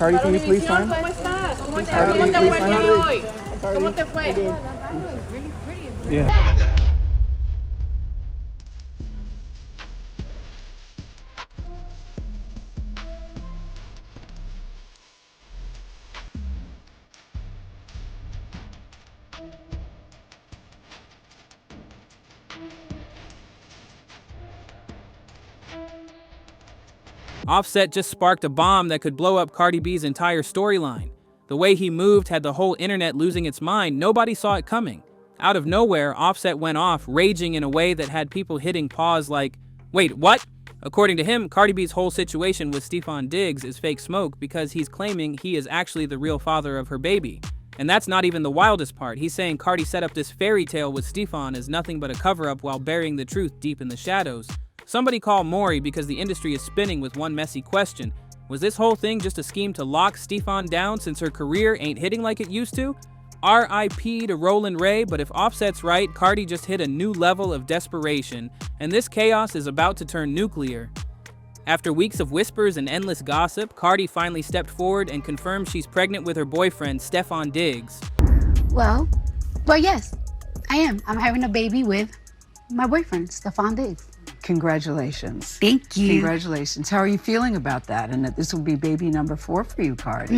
Cardi, can you please sign? ¿Cómo estás? ¿Cómo Cardi, estás? ¿Cómo te please fue sign? hoy? Cardi. ¿Cómo te fue? Yeah. Offset just sparked a bomb that could blow up Cardi B's entire storyline. The way he moved had the whole internet losing its mind. Nobody saw it coming. Out of nowhere, Offset went off, raging in a way that had people hitting pause like, wait, what? According to him, Cardi B's whole situation with Stefon Diggs is fake smoke because he's claiming he is actually the real father of her baby. And that's not even the wildest part. He's saying Cardi set up this fairy tale with Stefon as nothing but a cover-up while burying the truth deep in the shadows. Somebody call Maury because the industry is spinning with one messy question. Was this whole thing just a scheme to lock Stefon down since her career ain't hitting like it used to? R.I.P. to Roland Ray, but if Offset's right, Cardi just hit a new level of desperation, and this chaos is about to turn nuclear. After weeks of whispers and endless gossip, Cardi finally stepped forward and confirmed she's pregnant with her boyfriend, Stefon Diggs. Well, yes, I am. I'm having a baby with my boyfriend, Stefon Diggs. Congratulations. Thank you. Congratulations. How are you feeling about that? And that this will be baby number 4 for you, Cardi.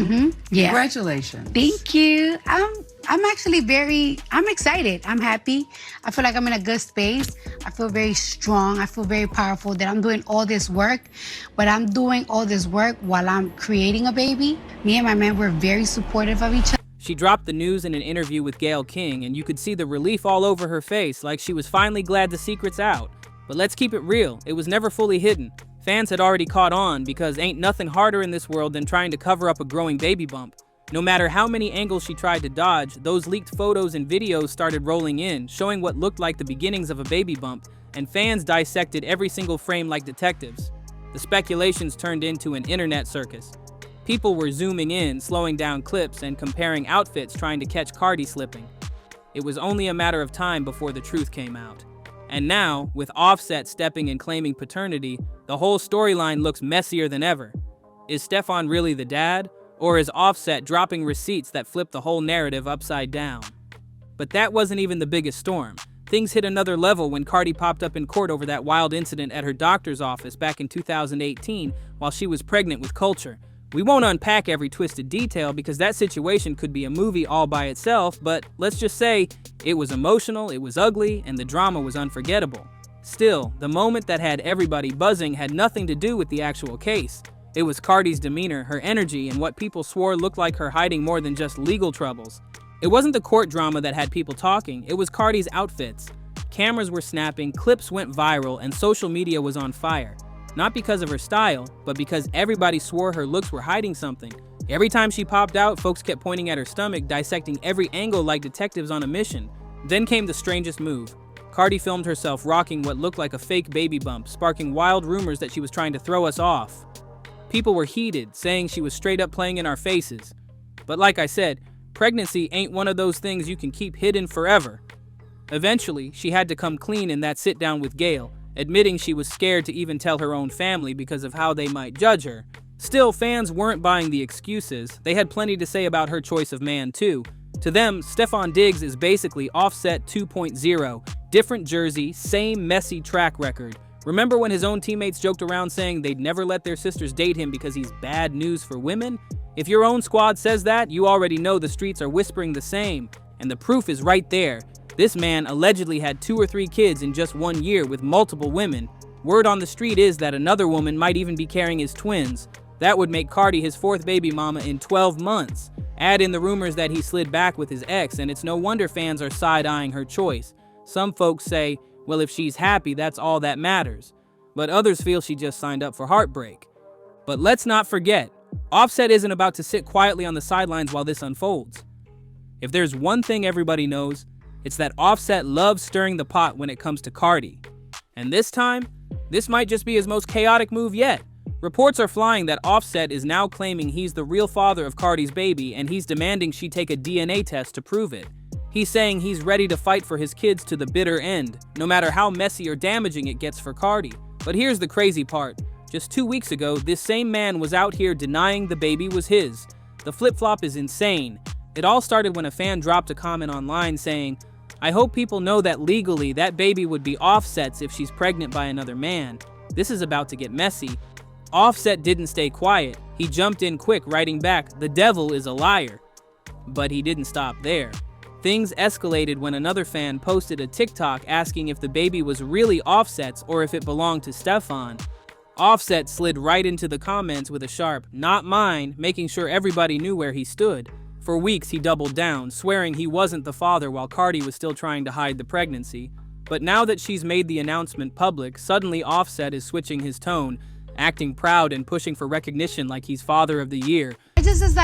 Yeah. Congratulations. Thank you. I'm actually I'm excited. I'm happy. I feel like I'm in a good space. I feel very strong. I feel very powerful that I'm doing all this work, but I'm doing all this work while I'm creating a baby. Me and my man were very supportive of each other. She dropped the news in an interview with Gayle King, and you could see the relief all over her face, like she was finally glad the secret's out. But let's keep it real, it was never fully hidden. Fans had already caught on because ain't nothing harder in this world than trying to cover up a growing baby bump. No matter how many angles she tried to dodge, those leaked photos and videos started rolling in, showing what looked like the beginnings of a baby bump, and fans dissected every single frame like detectives. The speculations turned into an internet circus. People were zooming in, slowing down clips, and comparing outfits trying to catch Cardi slipping. It was only a matter of time before the truth came out. And now, with Offset stepping and claiming paternity, the whole storyline looks messier than ever. Is Stefon really the dad? Or is Offset dropping receipts that flip the whole narrative upside down? But that wasn't even the biggest storm. Things hit another level when Cardi popped up in court over that wild incident at her doctor's office back in 2018 while she was pregnant with Culture. We won't unpack every twisted detail because that situation could be a movie all by itself, but let's just say it was emotional, it was ugly, and the drama was unforgettable. Still, the moment that had everybody buzzing had nothing to do with the actual case. It was Cardi's demeanor, her energy, and what people swore looked like her hiding more than just legal troubles. It wasn't the court drama that had people talking, it was Cardi's outfits. Cameras were snapping, clips went viral, and social media was on fire. Not because of her style, but because everybody swore her looks were hiding something. Every time she popped out, folks kept pointing at her stomach, dissecting every angle like detectives on a mission. Then came the strangest move. Cardi filmed herself rocking what looked like a fake baby bump, sparking wild rumors that she was trying to throw us off. People were heated, saying she was straight up playing in our faces. But like I said, pregnancy ain't one of those things you can keep hidden forever. Eventually, she had to come clean in that sit down with Gayle, admitting she was scared to even tell her own family because of how they might judge her. Still, fans weren't buying the excuses. They had plenty to say about her choice of man, too. To them, Stefon Diggs is basically Offset 2.0. Different jersey, same messy track record. Remember when his own teammates joked around saying they'd never let their sisters date him because he's bad news for women? If your own squad says that, you already know the streets are whispering the same. And the proof is right there. This man allegedly had 2 or 3 kids in just 1 year with multiple women. Word on the street is that another woman might even be carrying his twins. That would make Cardi his 4th baby mama in 12 months. Add in the rumors that he slid back with his ex, and it's no wonder fans are side-eyeing her choice. Some folks say, well, if she's happy, that's all that matters. But others feel she just signed up for heartbreak. But let's not forget, Offset isn't about to sit quietly on the sidelines while this unfolds. If there's one thing everybody knows, it's that Offset loves stirring the pot when it comes to Cardi. And this time, this might just be his most chaotic move yet. Reports are flying that Offset is now claiming he's the real father of Cardi's baby, and he's demanding she take a DNA test to prove it. He's saying he's ready to fight for his kids to the bitter end, no matter how messy or damaging it gets for Cardi. But here's the crazy part. Just 2 weeks ago, this same man was out here denying the baby was his. The flip-flop is insane. It all started when a fan dropped a comment online saying, "I hope people know that legally that baby would be Offset's if she's pregnant by another man. This is about to get messy." Offset didn't stay quiet. He jumped in quick, writing back, "The devil is a liar." But he didn't stop there. Things escalated when another fan posted a TikTok asking if the baby was really Offset's or if it belonged to Stefon. Offset slid right into the comments with a sharp, "Not mine," making sure everybody knew where he stood. For weeks he doubled down, swearing he wasn't the father while Cardi was still trying to hide the pregnancy. But now that she's made the announcement public, suddenly Offset is switching his tone, acting proud and pushing for recognition like he's father of the year. It just is like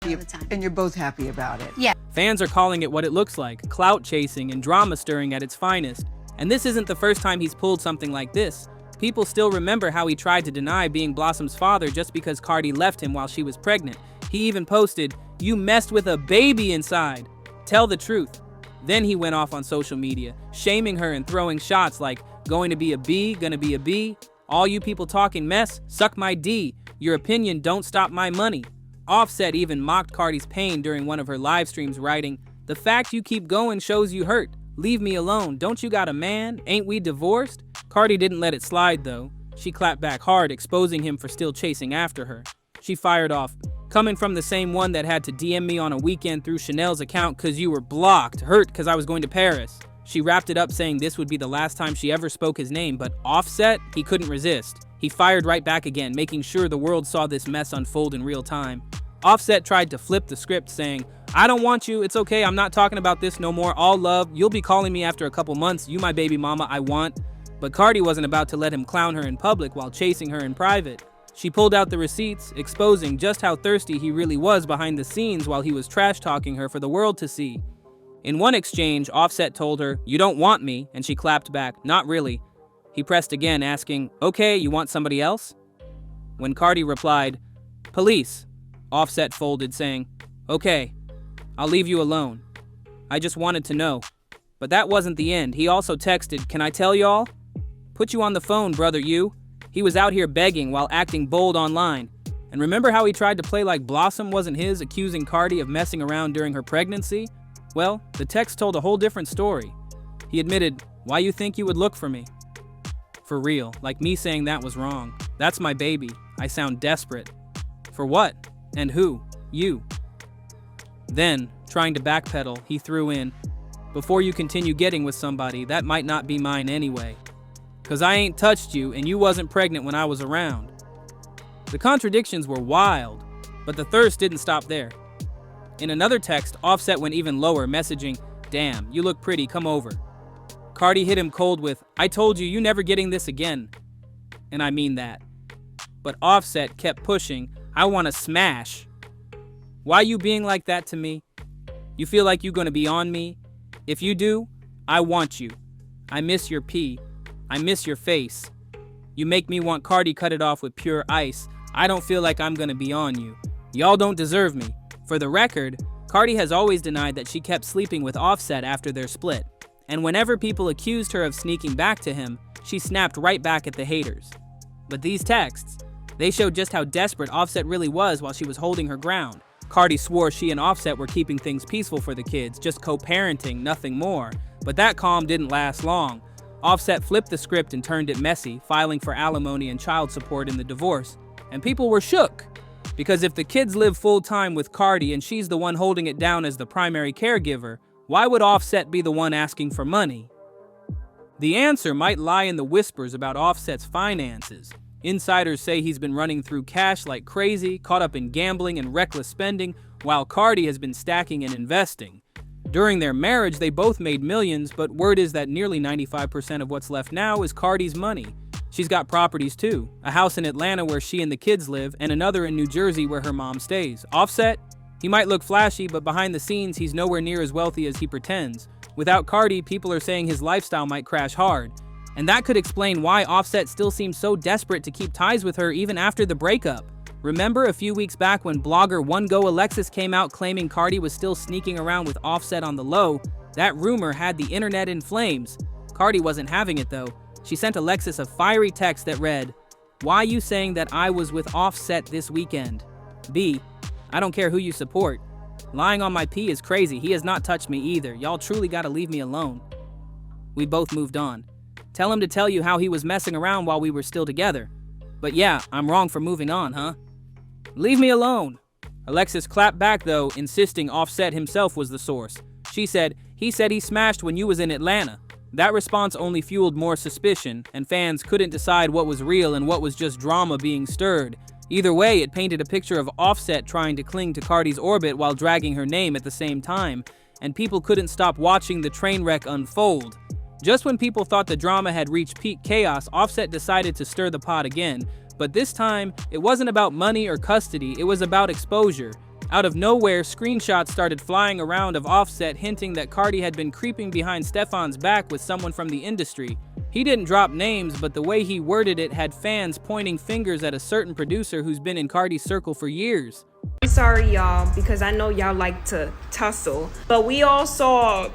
all the time. And you're both happy about it. Yeah. Fans are calling it what it looks like, clout chasing and drama stirring at its finest. And this isn't the first time he's pulled something like this. People still remember how he tried to deny being Blossom's father just because Cardi left him while she was pregnant. He even posted, "You messed with a baby inside. Tell the truth." Then he went off on social media, shaming her and throwing shots like, "Going to be a B, gonna be a B. All you people talking mess, suck my D. Your opinion don't stop my money." Offset even mocked Cardi's pain during one of her live streams, writing, "The fact you keep going shows you hurt. Leave me alone. Don't you got a man? Ain't we divorced?" Cardi didn't let it slide though. She clapped back hard, exposing him for still chasing after her. She fired off, "Coming from the same one that had to DM me on a weekend through Chanel's account cause you were blocked, hurt cause I was going to Paris." She wrapped it up saying this would be the last time she ever spoke his name, but Offset, he couldn't resist. He fired right back again, making sure the world saw this mess unfold in real time. Offset tried to flip the script, saying, "I don't want you, it's okay, I'm not talking about this no more, all love, you'll be calling me after a couple months, you my baby mama I want." But Cardi wasn't about to let him clown her in public while chasing her in private. She pulled out the receipts, exposing just how thirsty he really was behind the scenes while he was trash-talking her for the world to see. In one exchange, Offset told her, "You don't want me," and she clapped back, "Not really." He pressed again, asking, "Okay, you want somebody else?" When Cardi replied, "Police," Offset folded, saying, "Okay, I'll leave you alone. I just wanted to know." But that wasn't the end. He also texted, "Can I tell y'all? Put you on the phone, brother, you." He was out here begging while acting bold online. And remember how he tried to play like Blossom wasn't his, accusing Cardi of messing around during her pregnancy? Well, the text told a whole different story. He admitted, "Why you think you would look for me?" For real, like me saying that was wrong. That's my baby. I sound desperate. For what? And who? You. Then, trying to backpedal, he threw in, "Before you continue getting with somebody, that might not be mine anyway. 'Cause I ain't touched you and you wasn't pregnant when I was around." The contradictions were wild, but the thirst didn't stop there. In another text, Offset went even lower, messaging, "Damn, you look pretty, come over." Cardi hit him cold with, "I told you, you never getting this again." And I mean that. But Offset kept pushing, "I want to smash." Why you being like that to me? You feel like you gonna be on me? If you do, I want you. I miss your pee. I miss your face. You make me want Cardi cut it off with pure ice. I don't feel like I'm gonna be on you. Y'all don't deserve me. For the record, Cardi has always denied that she kept sleeping with Offset after their split. And whenever people accused her of sneaking back to him, she snapped right back at the haters. But these texts, They showed just how desperate Offset really was while she was holding her ground. Cardi swore she and Offset were keeping things peaceful for the kids, just co-parenting, nothing more. But that calm didn't last long. Offset flipped the script and turned it messy, filing for alimony and child support in the divorce. And people were shook. Because if the kids live full-time with Cardi and she's the one holding it down as the primary caregiver, why would Offset be the one asking for money? The answer might lie in the whispers about Offset's finances. Insiders say he's been running through cash like crazy, caught up in gambling and reckless spending, while Cardi has been stacking and investing. During their marriage, they both made millions, but word is that nearly 95% of what's left now is Cardi's money. She's got properties too, a house in Atlanta where she and the kids live, and another in New Jersey where her mom stays. Offset? He might look flashy, but behind the scenes, he's nowhere near as wealthy as he pretends. Without Cardi, people are saying his lifestyle might crash hard. And that could explain why Offset still seems so desperate to keep ties with her even after the breakup. Remember a few weeks back when blogger One Go Alexis came out claiming Cardi was still sneaking around with Offset on the low? That rumor had the internet in flames. Cardi wasn't having it though. She sent Alexis a fiery text that read, "Why you saying that I was with Offset this weekend? B, I don't care who you support. Lying on my P is crazy. He has not touched me either. Y'all truly gotta leave me alone." We both moved on. Tell him to tell you how he was messing around while we were still together. But yeah, I'm wrong for moving on, huh? Leave me alone. Alexis clapped back though, insisting Offset himself was the source. She said he smashed when you was in Atlanta. That response only fueled more suspicion, and fans couldn't decide what was real and what was just drama being stirred. Either way, it painted a picture of Offset trying to cling to Cardi's orbit while dragging her name at the same time, and people couldn't stop watching the train wreck unfold. Just when people thought the drama had reached peak chaos, Offset decided to stir the pot again. But this time, it wasn't about money or custody, it was about exposure. Out of nowhere, screenshots started flying around of Offset hinting that Cardi had been creeping behind Stefon's back with someone from the industry. He didn't drop names, but the way he worded it had fans pointing fingers at a certain producer who's been in Cardi's circle for years. I'm sorry, y'all, because I know y'all like to tussle, but we all saw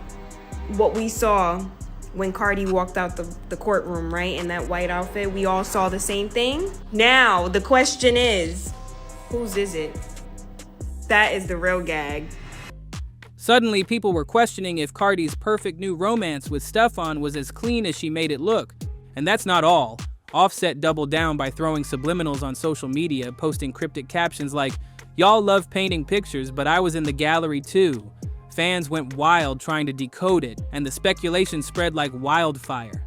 what we saw when Cardi walked out the courtroom, right? In that white outfit, we all saw the same thing. Now, the question is, whose is it? That is the real gag. Suddenly, people were questioning if Cardi's perfect new romance with Stefon was as clean as she made it look. And that's not all. Offset doubled down by throwing subliminals on social media, posting cryptic captions like, "Y'all love painting pictures, but I was in the gallery too." Fans went wild trying to decode it, and the speculation spread like wildfire.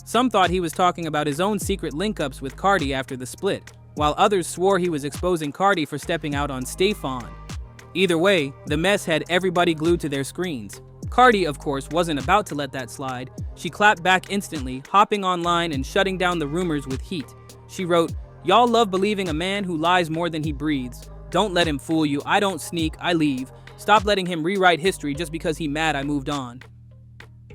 Some thought he was talking about his own secret link-ups with Cardi after the split, while others swore he was exposing Cardi for stepping out on Stefon. Either way, the mess had everybody glued to their screens. Cardi, of course, wasn't about to let that slide. She clapped back instantly, hopping online and shutting down the rumors with heat. She wrote, "Y'all love believing a man who lies more than he breathes. Don't let him fool you. I don't sneak, I leave. Stop letting him rewrite history just because he mad I moved on."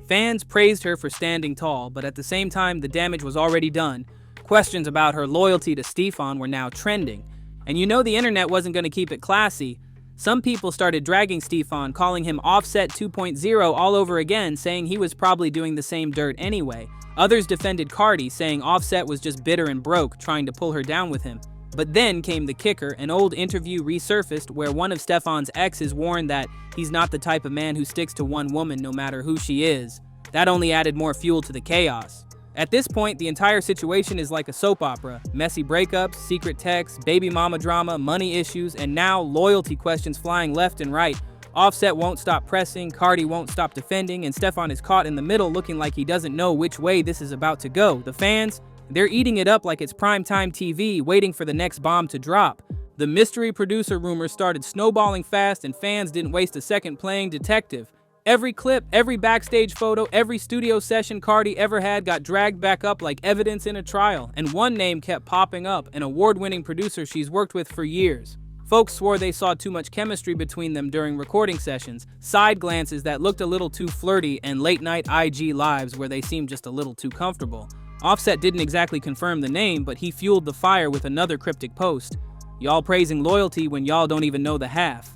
Fans praised her for standing tall, but at the same time, the damage was already done. Questions about her loyalty to Stefon were now trending. And you know the internet wasn't going to keep it classy. Some people started dragging Stefon, calling him Offset 2.0 all over again, saying he was probably doing the same dirt anyway. Others defended Cardi, saying Offset was just bitter and broke, trying to pull her down with him. But then came the kicker. An old interview resurfaced where one of Stefon's exes warned that he's not the type of man who sticks to one woman no matter who she is. That only added more fuel to the chaos. At this point, the entire situation is like a soap opera. Messy breakups, secret texts, baby mama drama, money issues, and now loyalty questions flying left and right. Offset won't stop pressing, Cardi won't stop defending, and Stefon is caught in the middle looking like he doesn't know which way this is about to go. The fans, they're eating it up like it's primetime TV, waiting for the next bomb to drop. The mystery producer rumors started snowballing fast, and fans didn't waste a second playing detective. Every clip, every backstage photo, every studio session Cardi ever had got dragged back up like evidence in a trial, and one name kept popping up, an award-winning producer she's worked with for years. Folks swore they saw too much chemistry between them during recording sessions, side glances that looked a little too flirty, and late-night IG lives where they seemed just a little too comfortable. Offset didn't exactly confirm the name, but he fueled the fire with another cryptic post. "Y'all praising loyalty when y'all don't even know the half."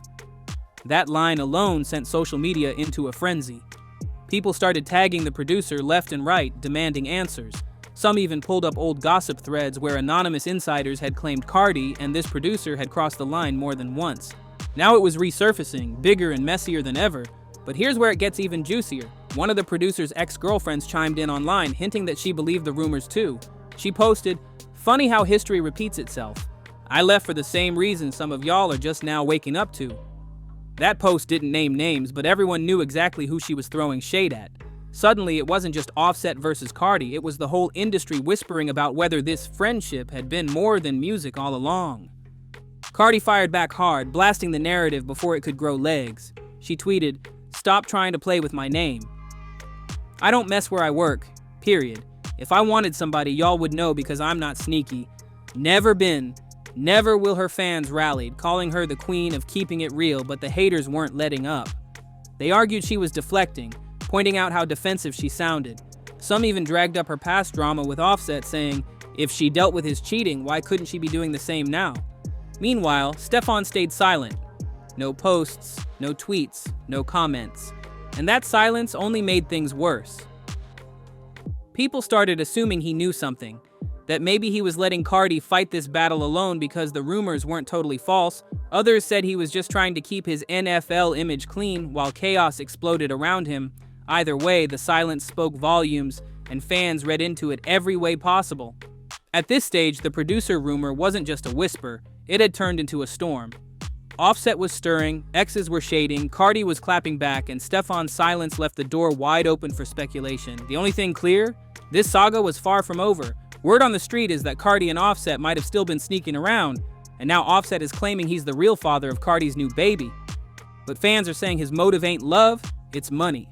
That line alone sent social media into a frenzy. People started tagging the producer left and right, demanding answers. Some even pulled up old gossip threads where anonymous insiders had claimed Cardi and this producer had crossed the line more than once. Now it was resurfacing, bigger and messier than ever. But here's where it gets even juicier. One of the producer's ex-girlfriends chimed in online, hinting that she believed the rumors too. She posted, "Funny how history repeats itself. I left for the same reason some of y'all are just now waking up to." That post didn't name names, but everyone knew exactly who she was throwing shade at. Suddenly, it wasn't just Offset versus Cardi, it was the whole industry whispering about whether this friendship had been more than music all along. Cardi fired back hard, blasting the narrative before it could grow legs. She tweeted, "Stop trying to play with my name. I don't mess where I work, period. If I wanted somebody, y'all would know because I'm not sneaky. Never been. Never will." Her fans rallied, calling her the queen of keeping it real, but the haters weren't letting up. They argued she was deflecting, pointing out how defensive she sounded. Some even dragged up her past drama with Offset, saying, if she dealt with his cheating, why couldn't she be doing the same now? Meanwhile, Stefon stayed silent. No posts, no tweets, no comments. And that silence only made things worse. People started assuming he knew something, that maybe he was letting Cardi fight this battle alone because the rumors weren't totally false. Others said he was just trying to keep his NFL image clean while chaos exploded around him. Either way, the silence spoke volumes, and fans read into it every way possible. At this stage, the producer rumor wasn't just a whisper, it had turned into a storm. Offset was stirring, exes were shading, Cardi was clapping back, and Stefon's silence left the door wide open for speculation. The only thing clear? This saga was far from over. Word on the street is that Cardi and Offset might have still been sneaking around, and now Offset is claiming he's the real father of Cardi's new baby. But fans are saying his motive ain't love, it's money.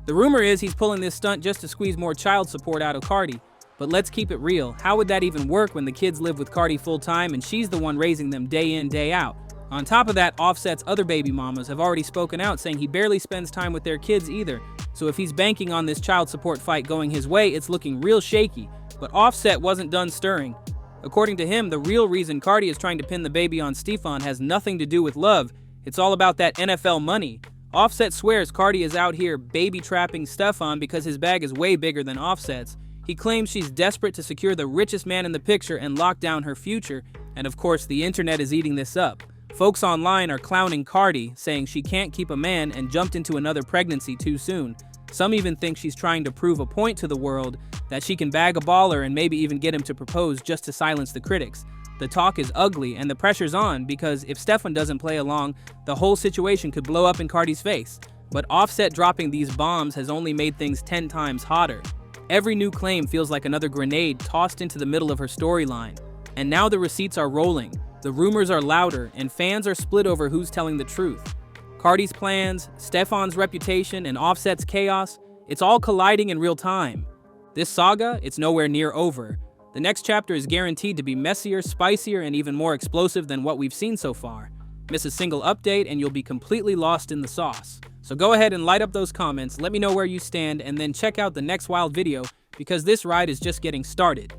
The rumor is he's pulling this stunt just to squeeze more child support out of Cardi. But let's keep it real, how would that even work when the kids live with Cardi full-time and she's the one raising them day in, day out? On top of that, Offset's other baby mamas have already spoken out saying he barely spends time with their kids either. So if he's banking on this child support fight going his way, it's looking real shaky. But Offset wasn't done stirring. According to him, the real reason Cardi is trying to pin the baby on Stefon has nothing to do with love. It's all about that NFL money. Offset swears Cardi is out here baby trapping Stefon because his bag is way bigger than Offset's. He claims she's desperate to secure the richest man in the picture and lock down her future. And of course, the internet is eating this up. Folks online are clowning Cardi, saying she can't keep a man and jumped into another pregnancy too soon. Some even think she's trying to prove a point to the world that she can bag a baller and maybe even get him to propose just to silence the critics. The talk is ugly and the pressure's on because if Stefon doesn't play along, the whole situation could blow up in Cardi's face. But Offset dropping these bombs has only made things 10 times hotter. Every new claim feels like another grenade tossed into the middle of her storyline. And now the receipts are rolling, the rumors are louder, and fans are split over who's telling the truth. Cardi's plans, Stefon's reputation, and Offset's chaos, it's all colliding in real time. This saga, it's nowhere near over. The next chapter is guaranteed to be messier, spicier, and even more explosive than what we've seen so far. Miss a single update and you'll be completely lost in the sauce. So go ahead and light up those comments, let me know where you stand, and then check out the next wild video because this ride is just getting started.